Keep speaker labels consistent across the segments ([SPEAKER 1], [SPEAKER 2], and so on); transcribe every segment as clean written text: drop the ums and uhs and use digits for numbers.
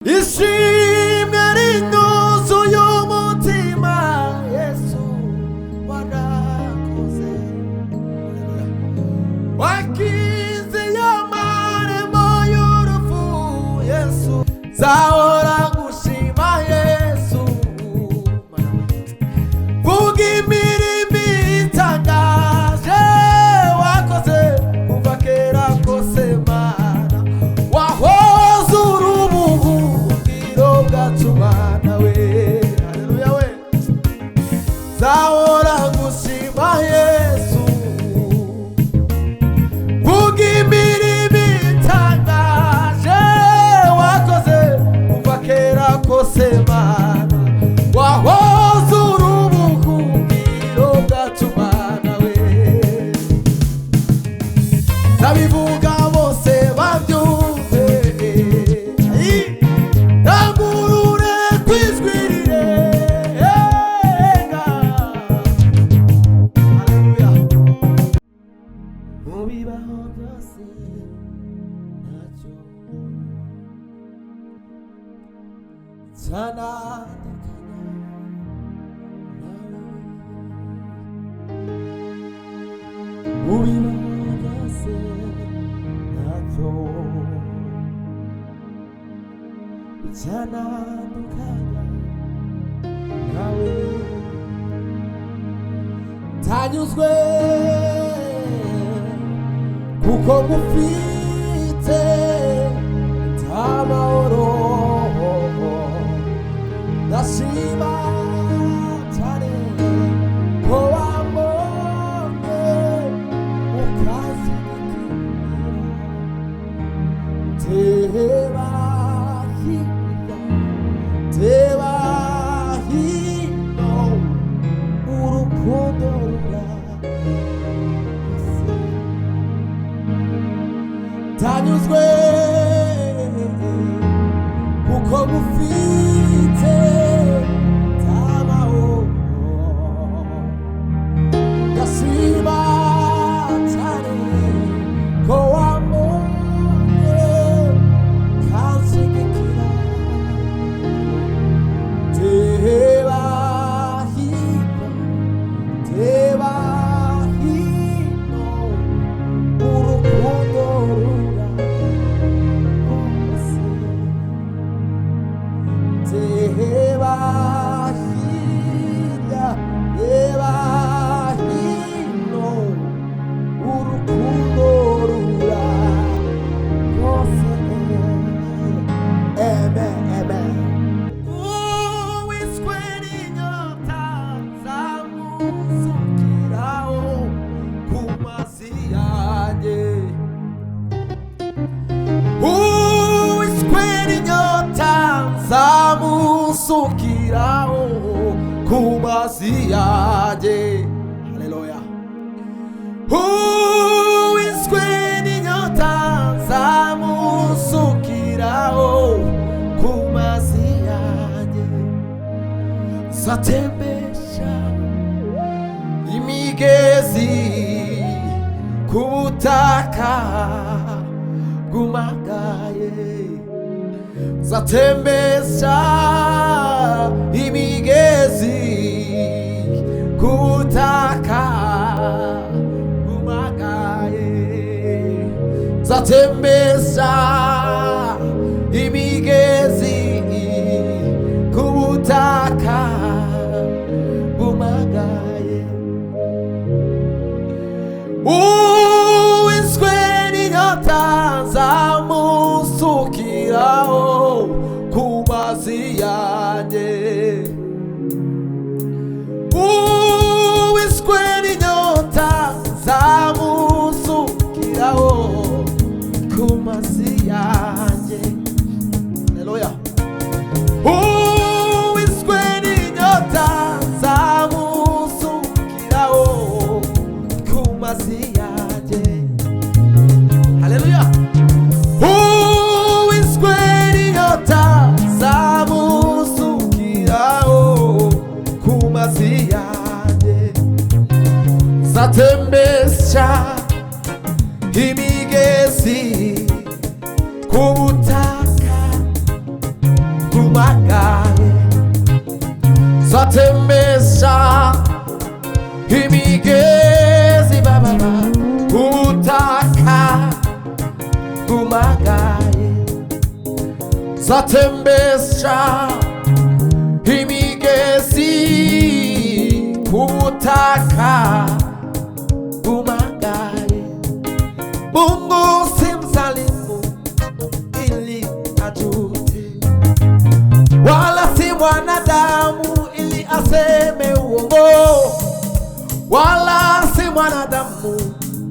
[SPEAKER 1] ishimwe rinyuzuye umutima Yesu warakoze wakize amarembo y'urupfu Yesu nzahora ngushima Yesu vuga imirimo itangaje wakoze kuva kera kose Mana wahoze urubuhungiro bwacu Mana we haleluya we nzahora ngushima Yesu vuga imirimo itangaje wakoze kuva kera kose Mana wahoze urubuhungiro bwacu Mana we ndabivuga bose babyumve ndangurure kw'ijwi rirenga haleluya mu bibaho byose ntacyo cyanandukanya mu bibaho byose ntacyo cyanandukanya nawe ntanyuzwe kuko ngufite nta mahoro ndashima cyane ko wambonye ukazigikira teba hino urukundo ruragose ntanyuzwe kuko ngufite nta mahoro ndashima cyane ko wambonye ukanshigikira teba hino urukundo ruragose teba hino urukundo ruragose amen amen zamusukiraho ku mazi yanjye haleluya uwiswe n'inyota zamusukiraho ku mazi yanjye zatembesha imigezi ku butaka bwumagaye zatembesha imigezi ku butaka bwumagaye zatembesha imigezi ku butaka bwumagaye uwiswe n'inyota zamusukiraho ku mazi yanjye uwiswe n'inyota zamusukiraho ku mazi yanjye haleluya uwiswe n'inyota zamusukiraho ku mazi yanjye haleluya uwiswe n'inyota zamusukiraho ku mazi yanjye zatembesha imigezi ku butaka gumagaye zatembesha imigezi bababa ubutaka gumagaye zatembesha imigezi ubutaka gumagaye. Mungu si mzalimu ili ajute, wala si mwanadamu ili aseme uongo, wala si mwanadamu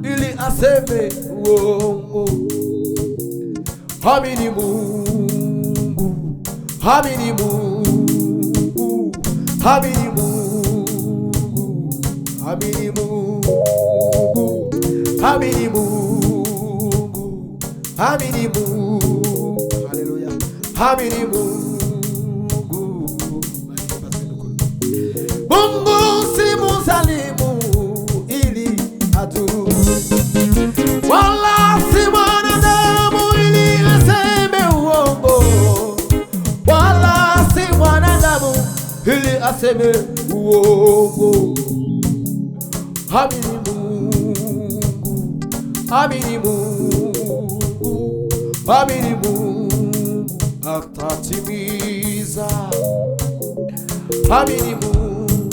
[SPEAKER 1] ili aseme uongo. Amini Mungu, amini Mungu, amini Mungu, amini Mungu, amini Mungu, amini Mungu, haleluya, amini Mungu. Mungu si mzalimu ili adue, wala si mwanadamu ili aseme uongo, wala si mwanadamu ili aseme uongo. Amini Mungu, amini Mungu, amini Mungu atatimiza. Amini Mungu,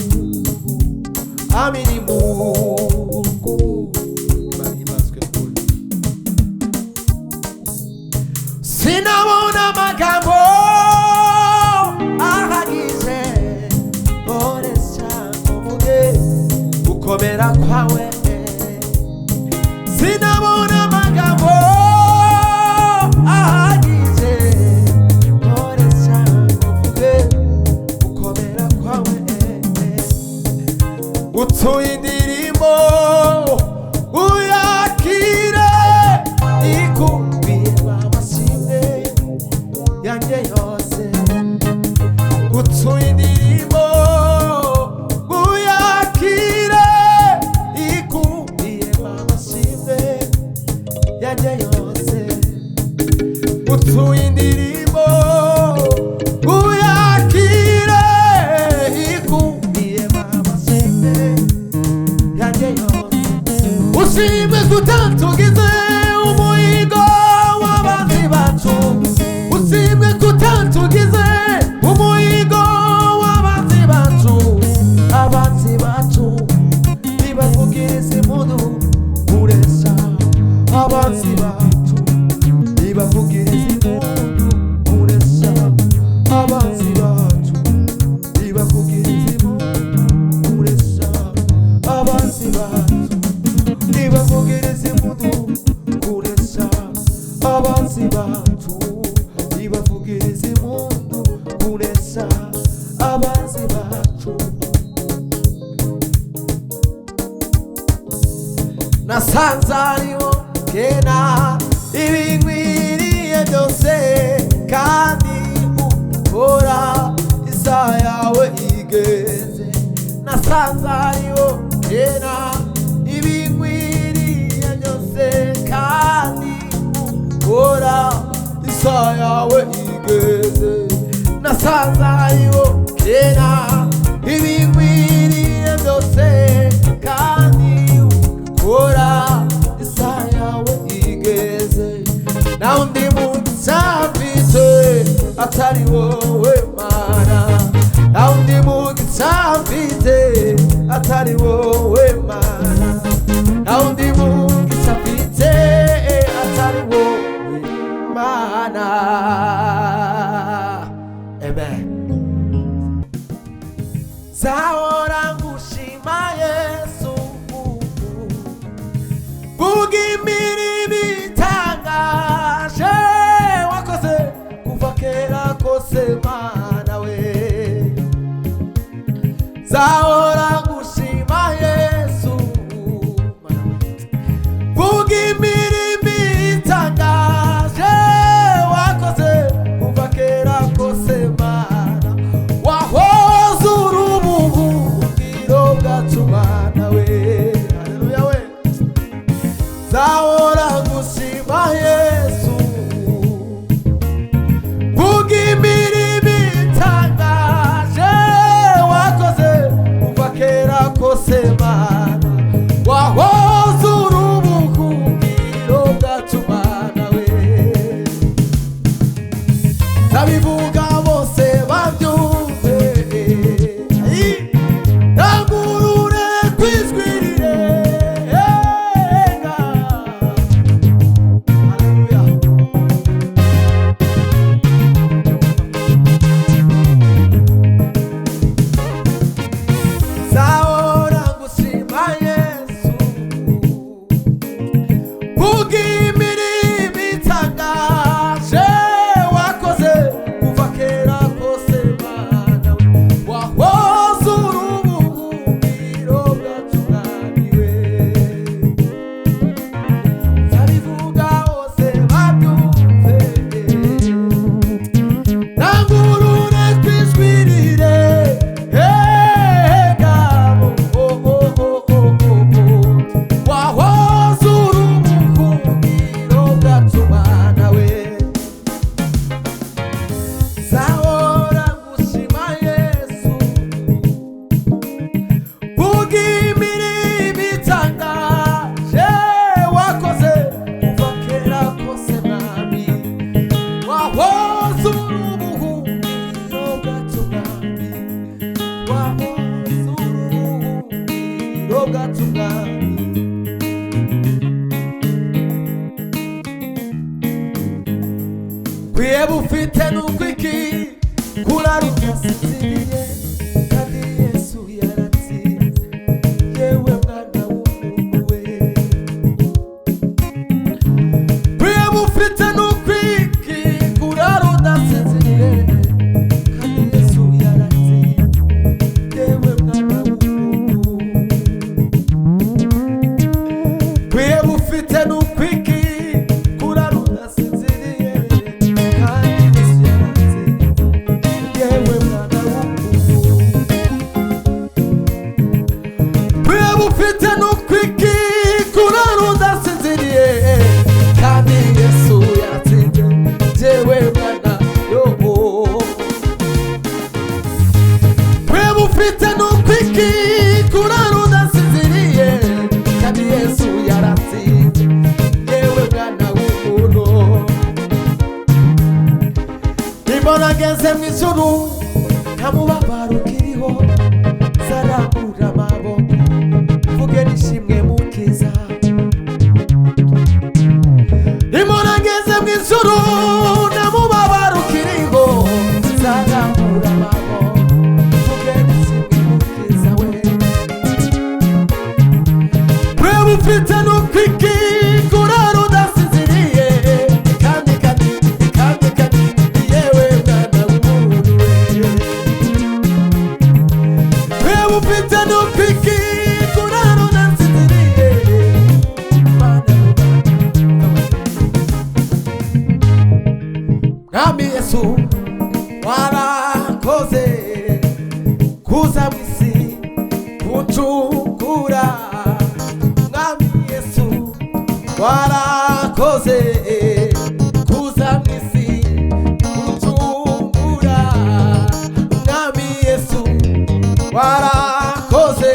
[SPEAKER 1] amini Mungu. Sinabona magambo ahagije oresha uvuge gukomera kwawe. Sinabona magambo ahagije oresha uvuge gukomera kwawe. Utuye indirimbo uyakire ikubire amashimwe yanjye yose. Utuye indirimbo uyakire ikubire amashimwe yanjye yose. Utuye indirimbo uyakire ikubire amashimwe yanjye yose. Ushimwe kutantugize umuhigo w'abanzi bacu, ushimwe kutantugize umuhigo w'abanzi bacu. Abanzi bacu nibavugirize impundu kuresha, abanzi bacu nibavugirize impundu kuresha, abanzi bacu nibavugirize impundu kuresha, abanzi bacu nibavugirize impundu kuresha, abanzi bacu nibavugirize impundu kuresha, abanzi bacu. Nasanze ariho kena ibinkwiriye byose, kandi ukora isaha yawe igeze. Nasanze ariho kena ibinkwiriye byose, kandi ukora isaha yawe igeze. Nasanze ariho kena ibinkwiriye byose, kandi ukora isaha yawe igeze. Naho ndi mugisha mfite atari wowe Mana, naho ndi mugisha mfite atari wowe Mana, naho ndi mugisha mfite atari wowe Mana. Amen. Zahora ngushima Yesu, vuga imirimo itangaje wakoze kuva kera kose Mana we. Zahora ngushima Yesu, vuga imirimo itangaje wakoze kuva kera kose Mana. Wahoze uri ubuhungiro bwacu Mana we. Haleluya we. Zahora ngushima Yesu, vuga imirimo zabivuga bose babyumve, rangurure kwijwi rirenga. Zahora ngushima Yesu, vuga imirimo itangaje wakoze kuva kera kose Mana we, wahoze uri ubuhungiro bwacu Mwami we, zabivuga bose babyumve, rangurure kwijwi rirenga, wahoze uri ubuhungiro bwacu Mana we, zahora ngushima Yesu, vuga imirimo itangaje wakoze kuva kera kose Mwami, wahoze uri ubuhungiro bwacu Mwami, wahoze uri ubuhungiro bwacu Mwami. Kwiheba ufite n'ukwiki kuraruka sinziriye, kandi Yesu yaratsinze, yewe mwana w'umuntu we. Kwiheba ufite n'ukwiki kuraruka sinziriye, kandi Yesu yaratsinze, yewe mwana w'umuntu. Kwiheba ufite n'ukwiki kuraruka sinziriye, kandi Yesu yaratsinze, yewe mwana w'umuntu. Kwiheba ufite n'ukwiki kuraruka sinziriye, kandi Yesu yaratsinze, yewe mwana yobo. Kwiheba ufite n'ukwiki kuraruka sinziriye, kandi Yesu yaratsinze, yewe mwana w'umuntu. Nimbona ngeze mu ijuru nta mubabaro ukiriho, zarambura amaboko mvuge nishimwe mukiza. Nimbona ngeze mu ijuru nta mubabaro ukiriho, zarambura amaboko mvuge nishimwe mukiza we. Kwiheba ufite n'ukwiki kuraruka sinziriye, kandi yewe mwana w'umuntu we. Kwiheba ufite n'ukwiki kuraruka sinziriye, Mana Mwami Yesu, warakoze kuza mu isi kuncungura. Mwami Yesu, warakoze kuza mu isi kuncungura. Mwami Yesu, warakoze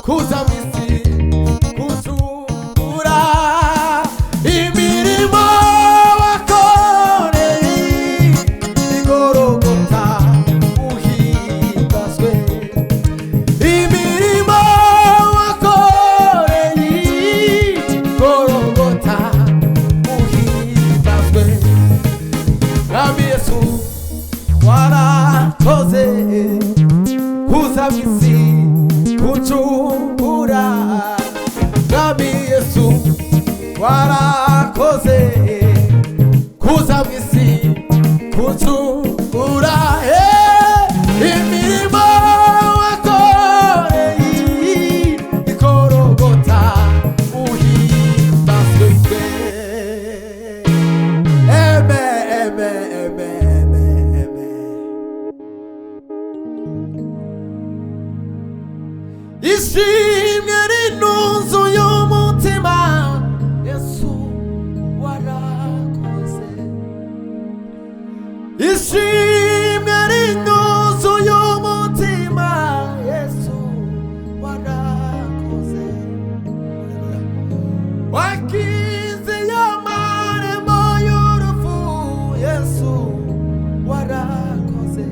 [SPEAKER 1] kuza mu isi kuncungura. Imirimo wakoreye igorogota uhimbazwe, imirimo wakoreye igorogota uhimbazwe. Mwami Yesu, warakoze kuza mu isi kuncungura. Mwami Yesu, warakoze kuza mu isi kuncungura. Imirimo wakoreye igorogota uhimbazwe. Amen, amen, amen, amen. Ishimwe rinuzuye umutima, Yesu warakoze. Ishimwe rinuzuye umutima, Yesu warakoze. Wakize y'amarembo y'urupfu, Yesu warakoze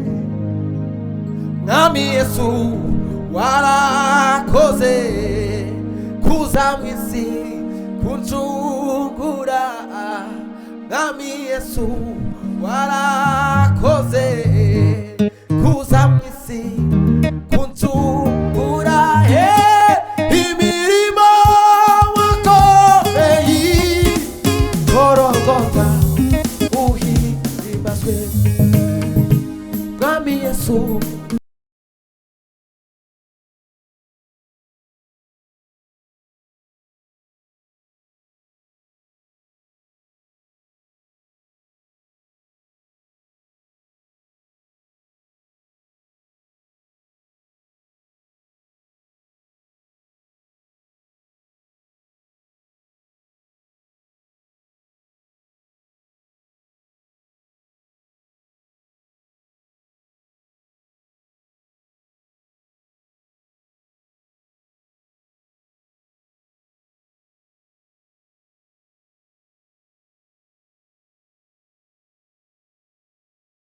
[SPEAKER 1] mwami Yesu warakoze kuza mwisi kunjungura mwami Yesu warakoze kuza mwisi kunjungura imirimo wakoreye Golgotha uhimbazwe mwami Yesu